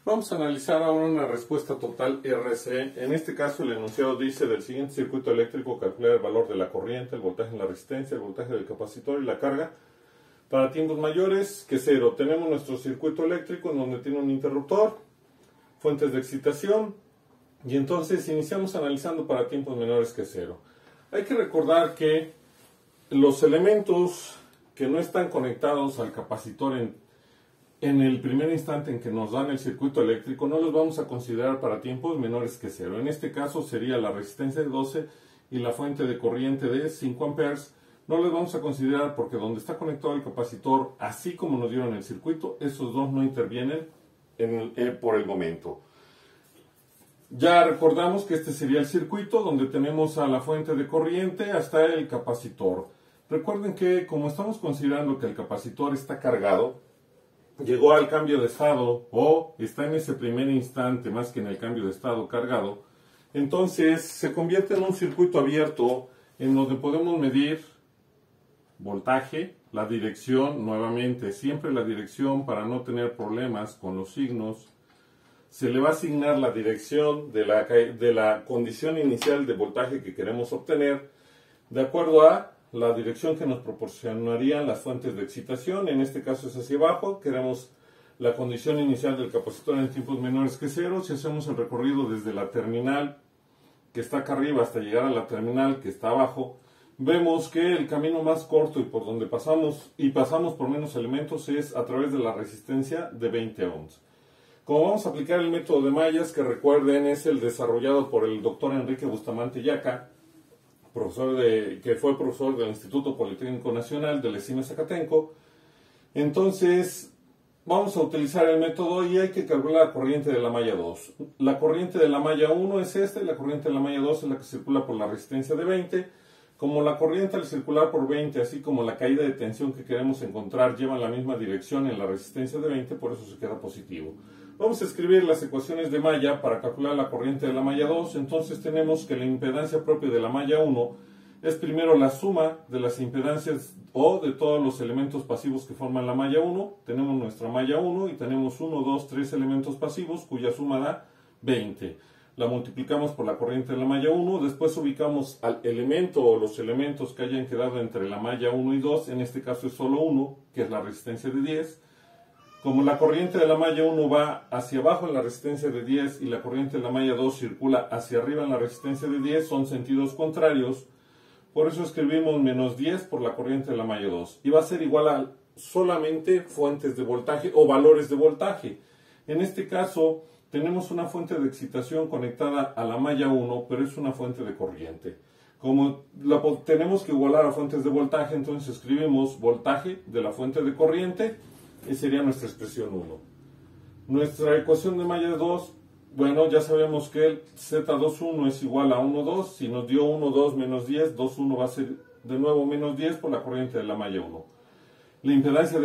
Vamos a analizar ahora una respuesta total RC. En este caso el enunciado dice: del siguiente circuito eléctrico calcular el valor de la corriente, el voltaje en la resistencia, el voltaje del capacitor y la carga para tiempos mayores que 0. Tenemos nuestro circuito eléctrico en donde tiene un interruptor, fuentes de excitación, y entonces iniciamos analizando para tiempos menores que 0. Hay que recordar que los elementos que no están conectados al capacitor en el primer instante en que nos dan el circuito eléctrico no los vamos a considerar para tiempos menores que 0. En este caso sería la resistencia de 12 y la fuente de corriente de 5 amperes. No les vamos a considerar porque donde está conectado el capacitor, así como nos dieron el circuito, esos dos no intervienen por el momento. Ya recordamos que este sería el circuito donde tenemos a la fuente de corriente hasta el capacitor. Recuerden que como estamos considerando que el capacitor está cargado, llegó al cambio de estado o está en ese primer instante más que en el cambio de estado cargado, entonces se convierte en un circuito abierto en donde podemos medir voltaje, la dirección, nuevamente siempre la dirección para no tener problemas con los signos. Se le va a asignar la dirección de la condición inicial de voltaje que queremos obtener de acuerdo a la dirección que nos proporcionarían las fuentes de excitación. En este caso es hacia abajo. Queremos la condición inicial del capacitor en tiempos menores que 0. Si hacemos el recorrido desde la terminal que está acá arriba hasta llegar a la terminal que está abajo, vemos que el camino más corto y por donde pasamos por menos elementos es a través de la resistencia de 20 ohms. Como vamos a aplicar el método de mallas, que recuerden es el desarrollado por el doctor Enrique Bustamante Yaca, que fue profesor del Instituto Politécnico Nacional de Lesina Zacatenco. Entonces vamos a utilizar el método y hay que calcular la corriente de la malla 2. La corriente de la malla 1 es esta y la corriente de la malla 2 es la que circula por la resistencia de 20. Como la corriente al circular por 20, así como la caída de tensión que queremos encontrar, llevan la misma dirección en la resistencia de 20, por eso se queda positivo. Vamos a escribir las ecuaciones de malla para calcular la corriente de la malla 2. Entonces tenemos que la impedancia propia de la malla 1 es primero la suma de las impedancias o de todos los elementos pasivos que forman la malla 1. Tenemos nuestra malla 1 y tenemos 1, 2, 3 elementos pasivos cuya suma da 20. La multiplicamos por la corriente de la malla 1, después ubicamos al elemento o los elementos que hayan quedado entre la malla 1 y 2, en este caso es solo 1, que es la resistencia de 10. Como la corriente de la malla 1 va hacia abajo en la resistencia de 10 y la corriente de la malla 2 circula hacia arriba en la resistencia de 10, son sentidos contrarios, por eso escribimos menos 10 por la corriente de la malla 2. Y va a ser igual a solamente fuentes de voltaje o valores de voltaje. En este caso tenemos una fuente de excitación conectada a la malla 1, pero es una fuente de corriente. Como tenemos que igualar a fuentes de voltaje, entonces escribimos voltaje de la fuente de corriente y sería nuestra expresión 1. Nuestra ecuación de malla 2, bueno, ya sabemos que el Z21 es igual a 1,2. Si nos dio 1,2 menos 10, 2,1 va a ser de nuevo menos 10 por la corriente de la malla 1. La impedancia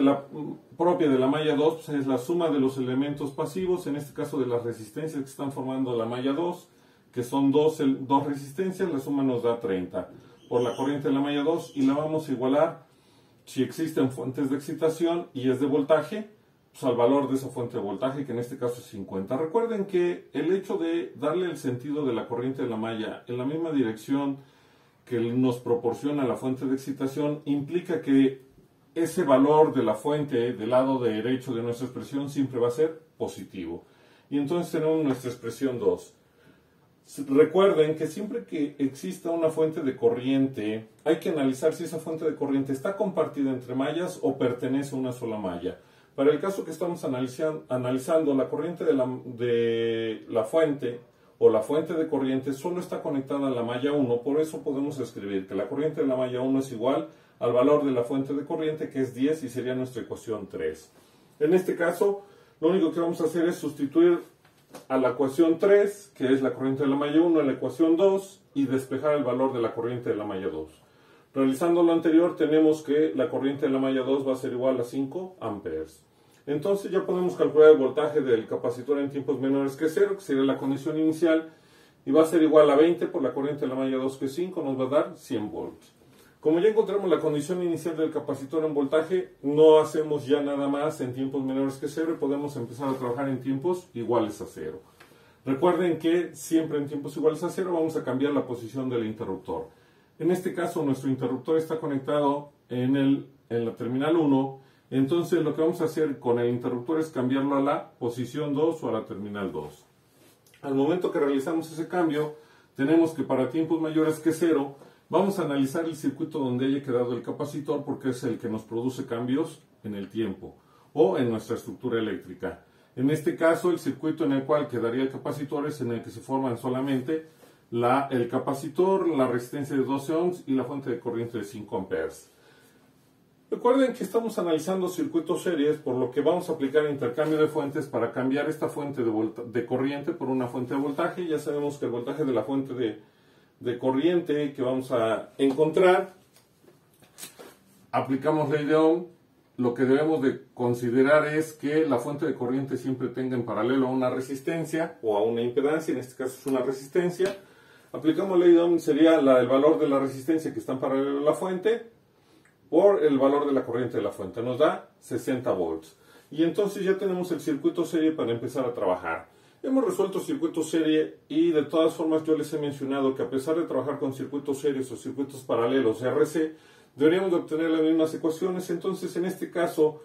propia de la malla 2 pues, es la suma de los elementos pasivos, en este caso de las resistencias que están formando la malla 2, que son dos resistencias, la suma nos da 30 por la corriente de la malla 2 y la vamos a igualar si existen fuentes de excitación y es de voltaje, pues al valor de esa fuente de voltaje, que en este caso es 50. Recuerden que el hecho de darle el sentido de la corriente de la malla en la misma dirección que nos proporciona la fuente de excitación implica que ese valor de la fuente del lado derecho de nuestra expresión siempre va a ser positivo. Y entonces tenemos nuestra expresión 2. Recuerden que siempre que exista una fuente de corriente, hay que analizar si esa fuente de corriente está compartida entre mallas o pertenece a una sola malla. Para el caso que estamos analizando, la corriente de la fuente o la fuente de corriente solo está conectada a la malla 1, por eso podemos escribir que la corriente de la malla 1 es igual al valor de la fuente de corriente, que es 10, y sería nuestra ecuación 3. En este caso, lo único que vamos a hacer es sustituir a la ecuación 3, que es la corriente de la malla 1, a la ecuación 2, y despejar el valor de la corriente de la malla 2. Realizando lo anterior, tenemos que la corriente de la malla 2 va a ser igual a 5 amperes. Entonces ya podemos calcular el voltaje del capacitor en tiempos menores que 0, que sería la condición inicial, y va a ser igual a 20 por la corriente de la malla 2, que es 5, nos va a dar 100 volts. Como ya encontramos la condición inicial del capacitor en voltaje, no hacemos ya nada más en tiempos menores que 0 y podemos empezar a trabajar en tiempos iguales a 0. Recuerden que siempre en tiempos iguales a 0 vamos a cambiar la posición del interruptor. En este caso nuestro interruptor está conectado en la terminal 1, entonces lo que vamos a hacer con el interruptor es cambiarlo a la posición 2 o a la terminal 2. Al momento que realizamos ese cambio, tenemos que para tiempos mayores que 0, vamos a analizar el circuito donde haya quedado el capacitor porque es el que nos produce cambios en el tiempo o en nuestra estructura eléctrica. En este caso, el circuito en el cual quedaría el capacitor es en el que se forman solamente el capacitor, la resistencia de 12 ohms y la fuente de corriente de 5 amperes. Recuerden que estamos analizando circuitos series, por lo que vamos a aplicar intercambio de fuentes para cambiar esta fuente de corriente por una fuente de voltaje. Ya sabemos que el voltaje de la fuente de corriente que vamos a encontrar, aplicamos ley de Ohm. Lo que debemos de considerar es que la fuente de corriente siempre tenga en paralelo a una resistencia o a una impedancia, en este caso es una resistencia. Aplicamos ley de Ohm, sería el valor de la resistencia que está en paralelo a la fuente por el valor de la corriente de la fuente. Nos da 60 volts. Y entonces ya tenemos el circuito serie para empezar a trabajar. Hemos resuelto circuito serie y de todas formas yo les he mencionado que a pesar de trabajar con circuitos serios o circuitos paralelos RC, deberíamos de obtener las mismas ecuaciones. Entonces en este caso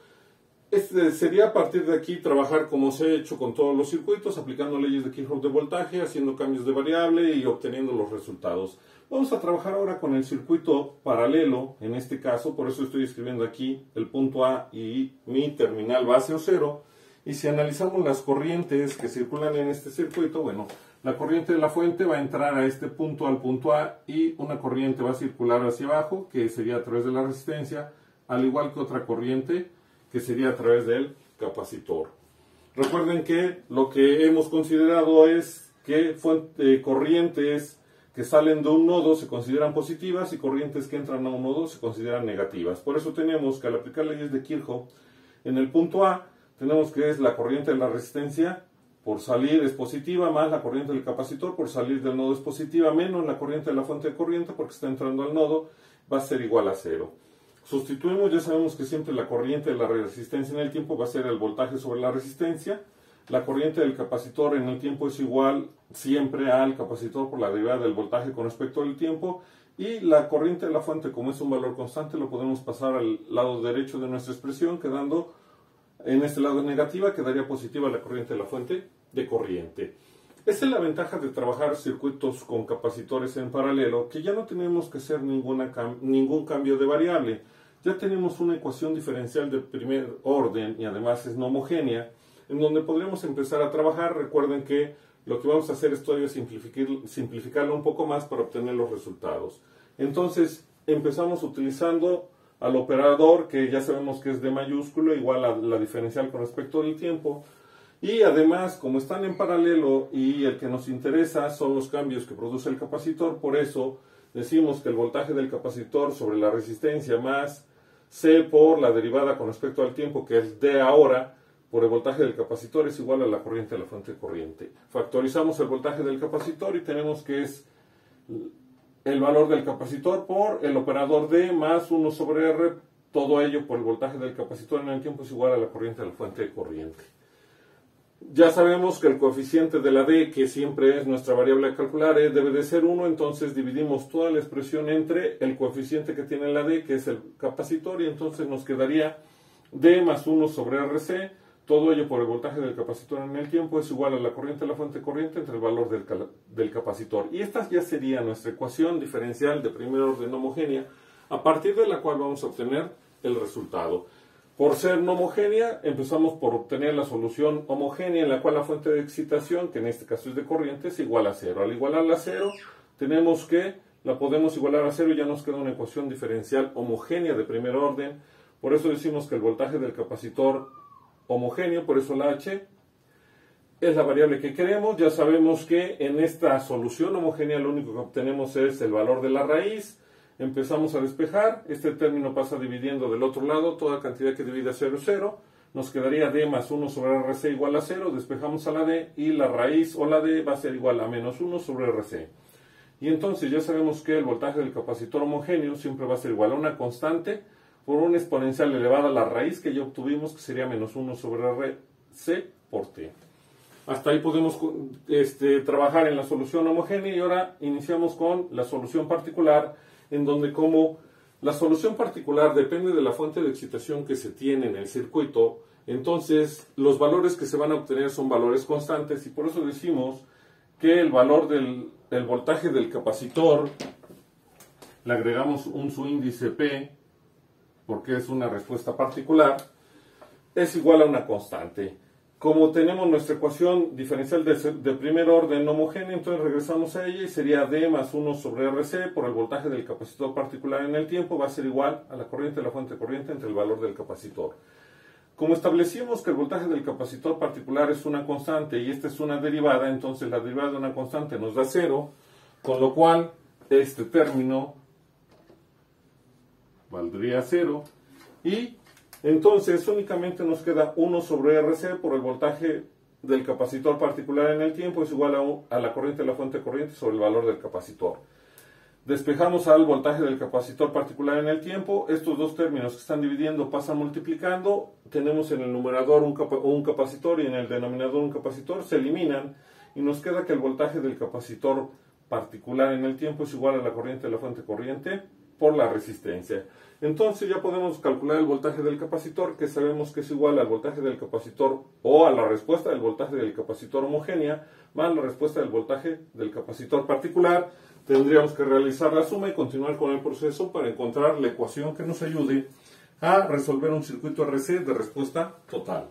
sería a partir de aquí trabajar como se ha hecho con todos los circuitos, aplicando leyes de Kirchhoff de voltaje, haciendo cambios de variable y obteniendo los resultados. Vamos a trabajar ahora con el circuito paralelo, en este caso, por eso estoy escribiendo aquí el punto A y mi terminal base o 0. Y si analizamos las corrientes que circulan en este circuito, bueno, la corriente de la fuente va a entrar a este punto, al punto A, y una corriente va a circular hacia abajo, que sería a través de la resistencia, al igual que otra corriente, que sería a través del capacitor. Recuerden que lo que hemos considerado es que corrientes que salen de un nodo se consideran positivas y corrientes que entran a un nodo se consideran negativas. Por eso tenemos que al aplicar leyes de Kirchhoff, en el punto A, tenemos que es la corriente de la resistencia por salir es positiva, más la corriente del capacitor por salir del nodo es positiva, menos la corriente de la fuente de corriente porque está entrando al nodo, va a ser igual a 0. Sustituimos, ya sabemos que siempre la corriente de la resistencia en el tiempo va a ser el voltaje sobre la resistencia. La corriente del capacitor en el tiempo es igual siempre al capacitor por la derivada del voltaje con respecto al tiempo. Y la corriente de la fuente, como es un valor constante, lo podemos pasar al lado derecho de nuestra expresión, quedando en este lado negativa, quedaría positiva la corriente de la fuente de corriente. Esa es la ventaja de trabajar circuitos con capacitores en paralelo, que ya no tenemos que hacer ningún cambio de variable. Ya tenemos una ecuación diferencial de primer orden y además es no homogénea, en donde podremos empezar a trabajar. Recuerden que lo que vamos a hacer es todavía simplificarlo un poco más para obtener los resultados. Entonces empezamos utilizando al operador, que ya sabemos que es D mayúsculo, igual a la diferencial con respecto del tiempo. Y además, como están en paralelo y el que nos interesa son los cambios que produce el capacitor, por eso decimos que el voltaje del capacitor sobre la resistencia más C por la derivada con respecto al tiempo, que es D ahora, por el voltaje del capacitor es igual a la corriente de la fuente de corriente. Factorizamos el voltaje del capacitor y tenemos que es el valor del capacitor por el operador D más 1 sobre R, todo ello por el voltaje del capacitor en el tiempo es igual a la corriente de la fuente de corriente. Ya sabemos que el coeficiente de la D, que siempre es nuestra variable a calcular, debe de ser 1, entonces dividimos toda la expresión entre el coeficiente que tiene la D, que es el capacitor, y entonces nos quedaría D más 1 sobre RC, todo ello por el voltaje del capacitor en el tiempo es igual a la corriente de la fuente de corriente entre el valor del capacitor. Y esta ya sería nuestra ecuación diferencial de primer orden homogénea, a partir de la cual vamos a obtener el resultado. Por ser no homogénea, empezamos por obtener la solución homogénea en la cual la fuente de excitación, que en este caso es de corriente, es igual a 0. Al igualarla a 0, tenemos que la podemos igualar a 0 y ya nos queda una ecuación diferencial homogénea de primer orden. Por eso decimos que el voltaje del capacitor homogéneo, por eso la H, es la variable que queremos. Ya sabemos que en esta solución homogénea lo único que obtenemos es el valor de la raíz. Empezamos a despejar, este término pasa dividiendo del otro lado, toda cantidad que divide a 0 es 0, nos quedaría D más 1 sobre RC igual a 0, despejamos a la D y la raíz o la D va a ser igual a menos 1 sobre RC. Y entonces ya sabemos que el voltaje del capacitor homogéneo siempre va a ser igual a una constante por una exponencial elevada a la raíz que ya obtuvimos, que sería menos 1 sobre RC por T. Hasta ahí podemos trabajar en la solución homogénea y ahora iniciamos con la solución particular, en donde como la solución particular depende de la fuente de excitación que se tiene en el circuito, entonces los valores que se van a obtener son valores constantes y por eso decimos que el valor del voltaje del capacitor, le agregamos un subíndice P, porque es una respuesta particular, es igual a una constante. Como tenemos nuestra ecuación diferencial de primer orden homogénea, entonces regresamos a ella y sería D más 1 sobre RC por el voltaje del capacitor particular en el tiempo, va a ser igual a la corriente de la fuente corriente entre el valor del capacitor. Como establecimos que el voltaje del capacitor particular es una constante y esta es una derivada, entonces la derivada de una constante nos da 0, con lo cual este término valdría 0 y entonces únicamente nos queda 1 sobre RC por el voltaje del capacitor particular en el tiempo es igual a la corriente de la fuente corriente sobre el valor del capacitor. Despejamos al voltaje del capacitor particular en el tiempo, estos dos términos que están dividiendo pasan multiplicando, tenemos en el numerador un capacitor y en el denominador un capacitor, se eliminan y nos queda que el voltaje del capacitor particular en el tiempo es igual a la corriente de la fuente corriente por la resistencia. Entonces ya podemos calcular el voltaje del capacitor, que sabemos que es igual al voltaje del capacitor o a la respuesta del voltaje del capacitor homogénea más la respuesta del voltaje del capacitor particular. Tendríamos que realizar la suma y continuar con el proceso para encontrar la ecuación que nos ayude a resolver un circuito RC de respuesta total.